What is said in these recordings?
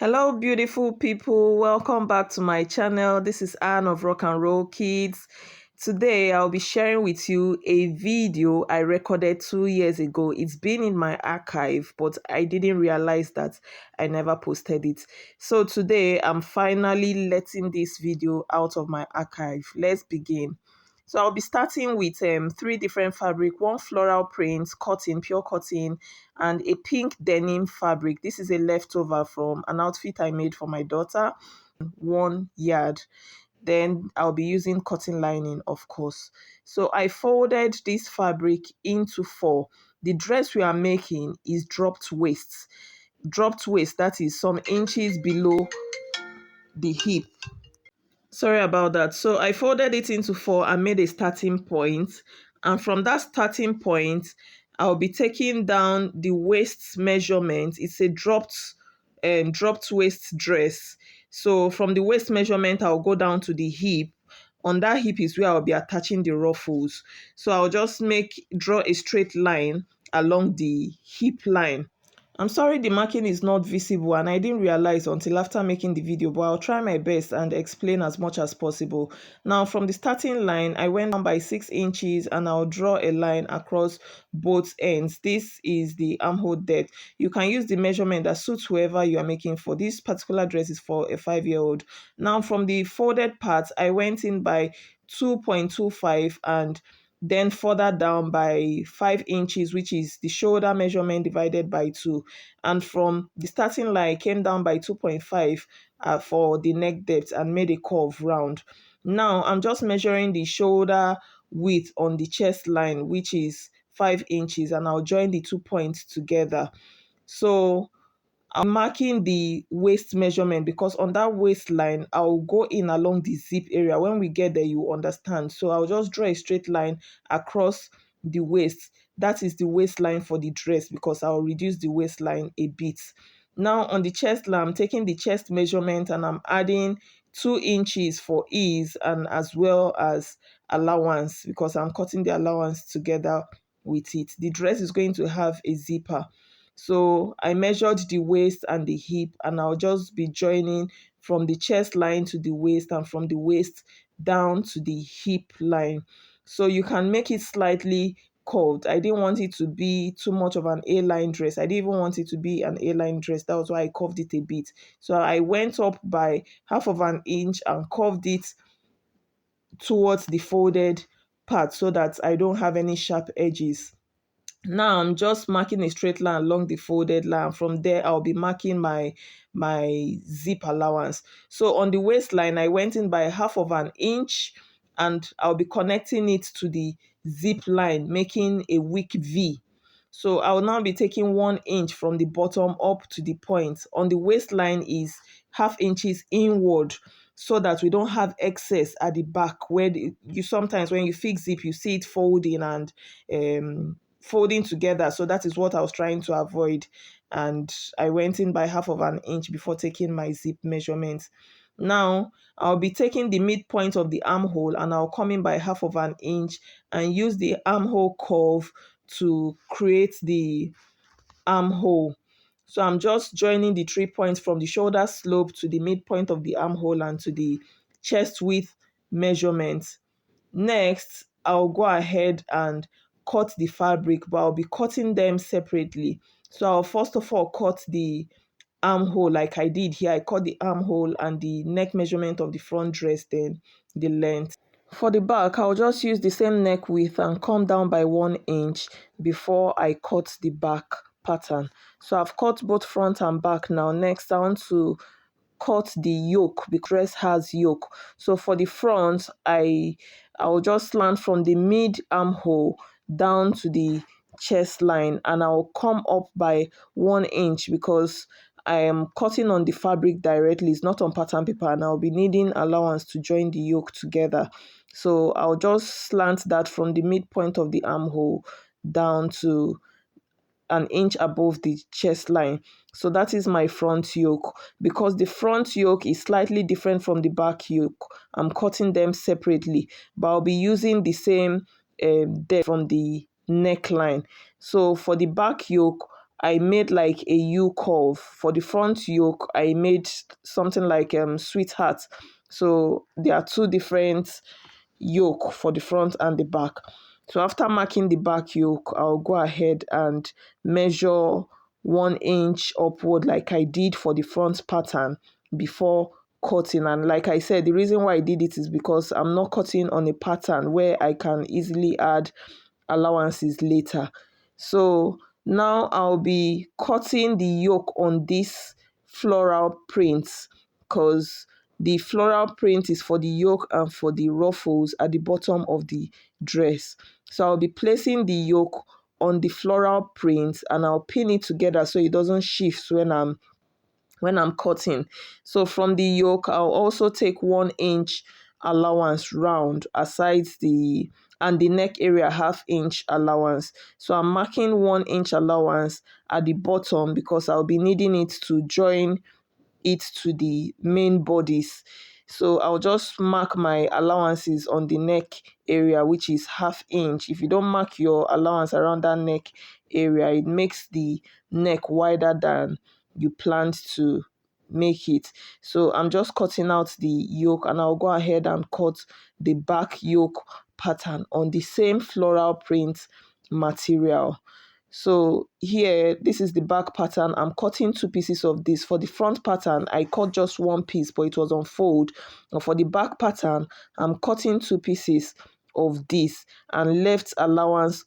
Hello, beautiful people. Welcome back to my channel. This is Anne of Rock and Roll Kids. Today, I'll be sharing with you a video I recorded 2 years ago. It's been in my archive, but I didn't realize that I never posted it. So today, I'm finally letting this video out of my archive. Let's begin. So I'll be starting with three different fabric, one floral print, cotton, pure cotton, and a pink denim fabric. This is a leftover from an outfit I made for my daughter, 1 yard. Then I'll be using cotton lining, of course. So I folded this fabric into four. The dress we are making is dropped waist. Dropped waist, that is some inches below the hip. Sorry about that. So I folded it into four and made a starting point. And from that starting point, I'll be taking down the waist measurement. It's a dropped waist dress. So from the waist measurement, I'll go down to the hip. On that hip is where I'll be attaching the ruffles. So I'll just draw a straight line along the hip line. I'm sorry the marking is not visible and I didn't realize until after making the video, but I'll try my best and explain as much as possible. Now from the starting line, I went down by 6 inches and I'll draw a line across both ends. This is the armhole depth. You can use the measurement that suits whoever you are making for. This particular dress is for a 5-year-old. Now from the folded part, I went in by 2.25 and then further down by 5 inches, which is the shoulder measurement divided by 2. And from the starting line, I came down by 2.5 for the neck depth and made a curve round. Now, I'm just measuring the shoulder width on the chest line, which is 5 inches, and I'll join the 2 points together. So I'm marking the waist measurement because on that waistline, I'll go in along the zip area. When we get there, you understand. So I'll just draw a straight line across the waist. That is the waistline for the dress because I'll reduce the waistline a bit. Now on the chest line, I'm taking the chest measurement and I'm adding 2 inches for ease and as well as allowance because I'm cutting the allowance together with it. The dress is going to have a zipper. So I measured the waist and the hip and I'll just be joining from the chest line to the waist and from the waist down to the hip line. So you can make it slightly curved. I didn't want it to be too much of an A-line dress. I didn't even want it to be an A-line dress. That was why I curved it a bit. So I went up by half of an inch and curved it towards the folded part so that I don't have any sharp edges. Now I'm just marking a straight line along the folded line. From there, I'll be marking my zip allowance. So on the waistline, I went in by half of an inch and I'll be connecting it to the zip line, making a weak V. So I will now be taking 1 inch from the bottom up to the point. On the waistline is half inches inward so that we don't have excess at the back where you sometimes when you fix zip, you see it folding and folding together. So that is what I was trying to avoid. And I went in by half of an inch before taking my zip measurement. Now I'll be taking the midpoint of the armhole and I'll come in by half of an inch and use the armhole curve to create the armhole. So I'm just joining the 3 points from the shoulder slope to the midpoint of the armhole and to the chest width measurement. Next, I'll go ahead and cut the fabric, but I'll be cutting them separately. So I'll first of all cut the armhole like I did here. I cut the armhole and the neck measurement of the front dress, then the length. For the back, I'll just use the same neck width and come down by 1 inch before I cut the back pattern. So I've cut both front and back now. Next, I want to cut the yoke because dress has yoke. So for the front, I'll just slant from the mid armhole down to the chest line and I'll come up by 1 inch because I am cutting on the fabric directly. It's not on pattern paper and I'll be needing allowance to join the yoke together. So I'll just slant that from the midpoint of the armhole down to an inch above the chest line. So that is my front yoke. Because the front yoke is slightly different from the back yoke, I'm cutting them separately, but I'll be using the same depth from the neckline. So for the back yoke, I made like a U curve. For the front yoke, I made something like sweetheart. So there are two different yoke for the front and the back. So after marking the back yoke, I'll go ahead and measure 1 inch upward like I did for the front pattern before cutting. And like I said, the reason why I did it is because I'm not cutting on a pattern where I can easily add allowances later. So now I'll be cutting the yoke on this floral print, because the floral print is for the yoke and for the ruffles at the bottom of the dress. So I'll be placing the yoke on the floral print and I'll pin it together so it doesn't shift when I'm cutting. So from the yoke, I'll also take 1 inch allowance round aside and the neck area 1/2 inch allowance. So I'm marking 1 inch allowance at the bottom because I'll be needing it to join it to the main bodies. So I'll just mark my allowances on the neck area, which is 1/2 inch. If you don't mark your allowance around that neck area, it makes the neck wider than you planned to make it. So I'm just cutting out the yoke and I'll go ahead and cut the back yoke pattern on the same floral print material. So here, this is the back pattern. I'm cutting two pieces of this. For the front pattern, I cut just one piece, but it was on fold. And for the back pattern, I'm cutting two pieces of this and left allowance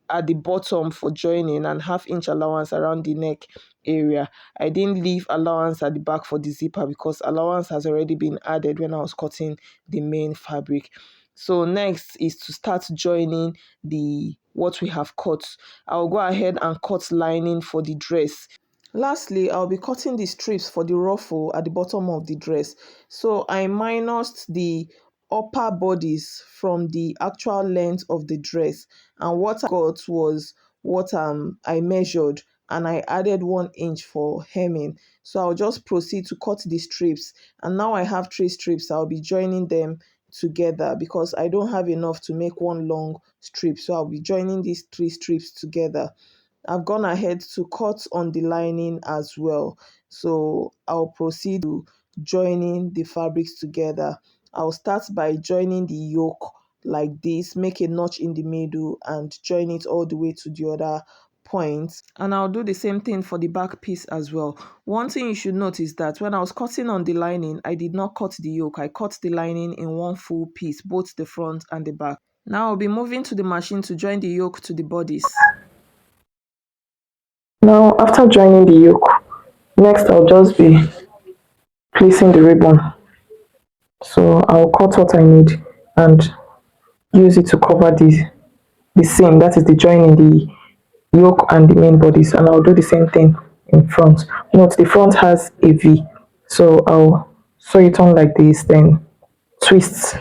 at the bottom for joining and 1/2 inch allowance around the neck area. I didn't leave allowance at the back for the zipper because allowance has already been added when I was cutting the main fabric. So next is to start joining the what we have cut. I'll go ahead and cut lining for the dress. Lastly, I'll be cutting the strips for the ruffle at the bottom of the dress. So I minused the upper bodies from the actual length of the dress, and what I got was what I measured, and I added 1 inch for hemming. So I'll just proceed to cut the strips, and now I have 3 strips. I'll be joining them together because I don't have enough to make one long strip, so I'll be joining these 3 strips together. I've gone ahead to cut on the lining as well. So I'll proceed to joining the fabrics together. I'll start by joining the yoke like this, make a notch in the middle and join it all the way to the other point. And I'll do the same thing for the back piece as well. One thing you should note is that when I was cutting on the lining, I did not cut the yoke. I cut the lining in one full piece, both the front and the back. Now I'll be moving to the machine to join the yoke to the bodice. Now, after joining the yoke, next I'll just be placing the ribbon. So I'll cut what I need and use it to cover the seam, that is the joining the yoke and the main bodies, and I'll do the same thing in front. Note the front has a V, so I'll sew it on like this, then twist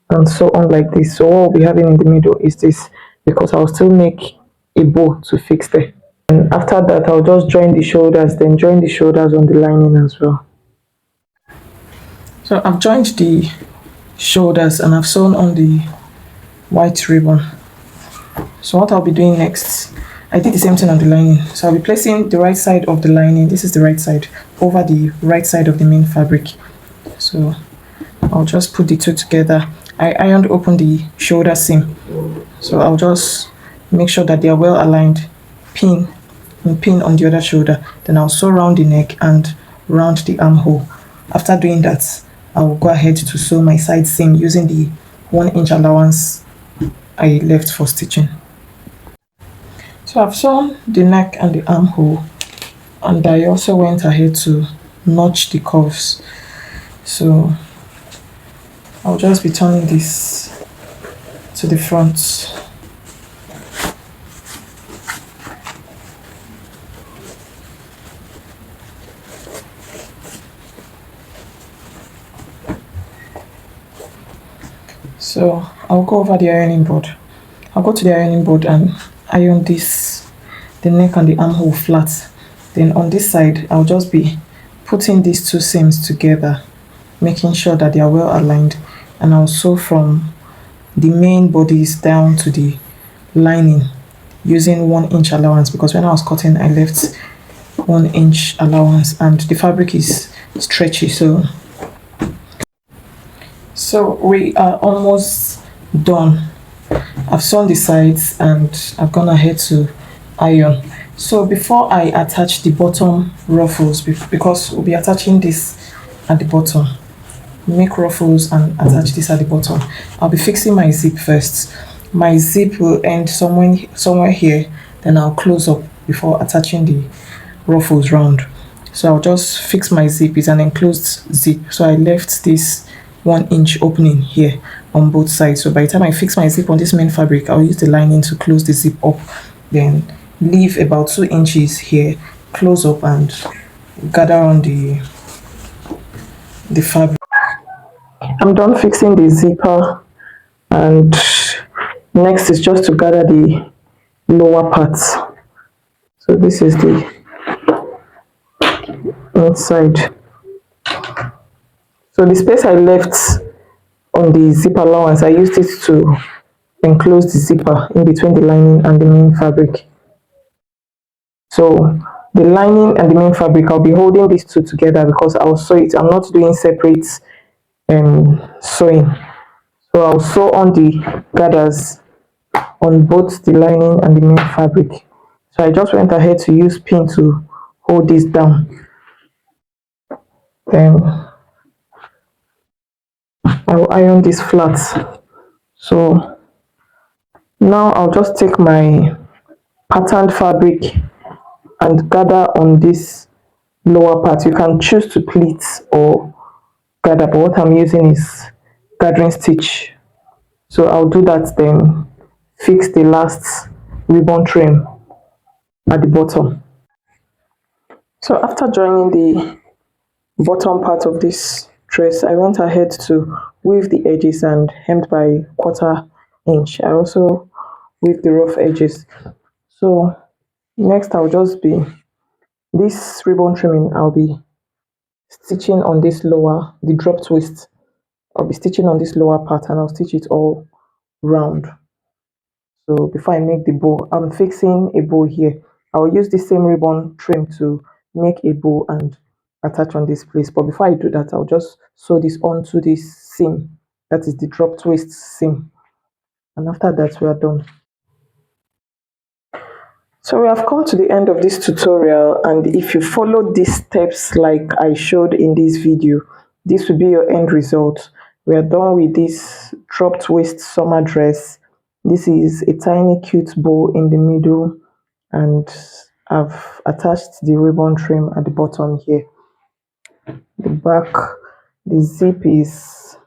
and sew on like this. So what we'll be having in the middle is this, because I'll still make a bow to fix there. And after that, I'll just join the shoulders, then join the shoulders on the lining as well. So I've joined the shoulders and I've sewn on the white ribbon. So what I'll be doing next, I did the same thing on the lining. So I'll be placing the right side of the lining, this is the right side, over the right side of the main fabric. So I'll just put the two together. I ironed open the shoulder seam. So I'll just make sure that they are well aligned, pin on the other shoulder. Then I'll sew around the neck and round the armhole. After doing that, I will go ahead to sew my side seam using the 1 inch allowance I left for stitching. So I've sewn the neck and the armhole, and I also went ahead to notch the curves. So I'll just be turning this to the front. So I'll go over the ironing board. I'll go to the ironing board and iron the neck and the armhole flat. Then on this side, I'll just be putting these two seams together, making sure that they are well aligned, and I'll sew from the main bodies down to the lining using 1 inch allowance because when I was cutting, I left 1 inch allowance, and the fabric is stretchy. So we are almost done. I've sewn the sides and I've gone ahead to iron. So before I attach the bottom ruffles, because we'll be attaching this at the bottom, make ruffles and attach this at the bottom. I'll be fixing my zip first. My zip will end somewhere here, then I'll close up before attaching the ruffles round. So I'll just fix my zip. It's an enclosed zip, so I left this 1 inch opening here on both sides. So by the time I fix my zip on this main fabric, I'll use the lining to close the zip up, then leave about 2 inches here, close up and gather on the fabric. I'm done fixing the zipper, and next is just to gather the lower parts. So this is the inside. So the space I left on the zip allowance, I used it to enclose the zipper in between the lining and the main fabric. So the lining and the main fabric, I'll be holding these two together because I'll sew it. I'm not doing separate sewing. So I'll sew on the gathers on both the lining and the main fabric. So I just went ahead to use pin to hold this down. Then I'll iron this flat. So now I'll just take my patterned fabric and gather on this lower part. You can choose to pleat or gather, but what I'm using is gathering stitch. So I'll do that, then fix the last ribbon trim at the bottom. So after joining the bottom part of this dress, I went ahead to weave the edges and hemmed by 1/4 inch. I also weave the rough edges. So next I'll just be this ribbon trimming, I'll be stitching on this lower, the drop twist. I'll be stitching on this lower part and I'll stitch it all round. So before I make the bow, I'm fixing a bow here. I'll use the same ribbon trim to make a bow and attach on this place. But before I do that, I'll just sew this onto this seam. That is the drop twist seam. And after that, we are done. So we have come to the end of this tutorial, and if you follow these steps like I showed in this video, this will be your end result. We are done with this drop twist summer dress. This is a tiny cute bow in the middle, and I've attached the ribbon trim at the bottom here. The back, the zip is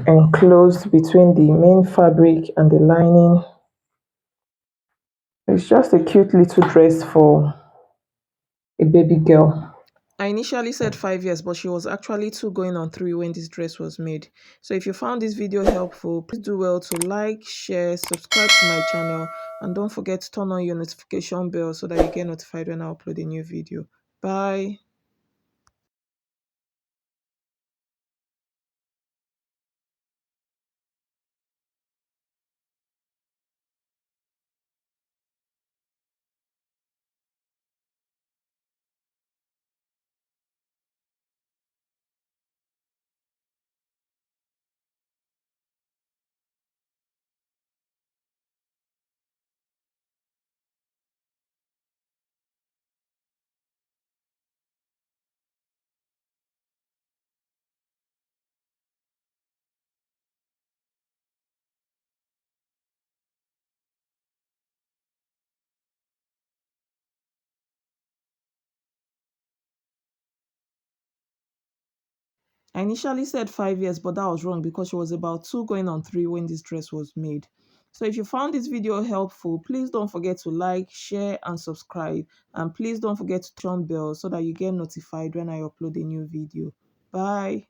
enclosed between the main fabric and the lining. It's just a cute little dress for a baby girl. I initially said 5 years, but she was actually 2 going on 3 when this dress was made. So if you found this video helpful, please do well to like, share, subscribe to my channel, and don't forget to turn on your notification bell so that you get notified when I upload a new video. Bye. I initially said 5 years, but that was wrong because she was about 2 going on 3 when this dress was made. So if you found this video helpful, please don't forget to like, share, and subscribe. And please don't forget to turn bell so that you get notified when I upload a new video. Bye.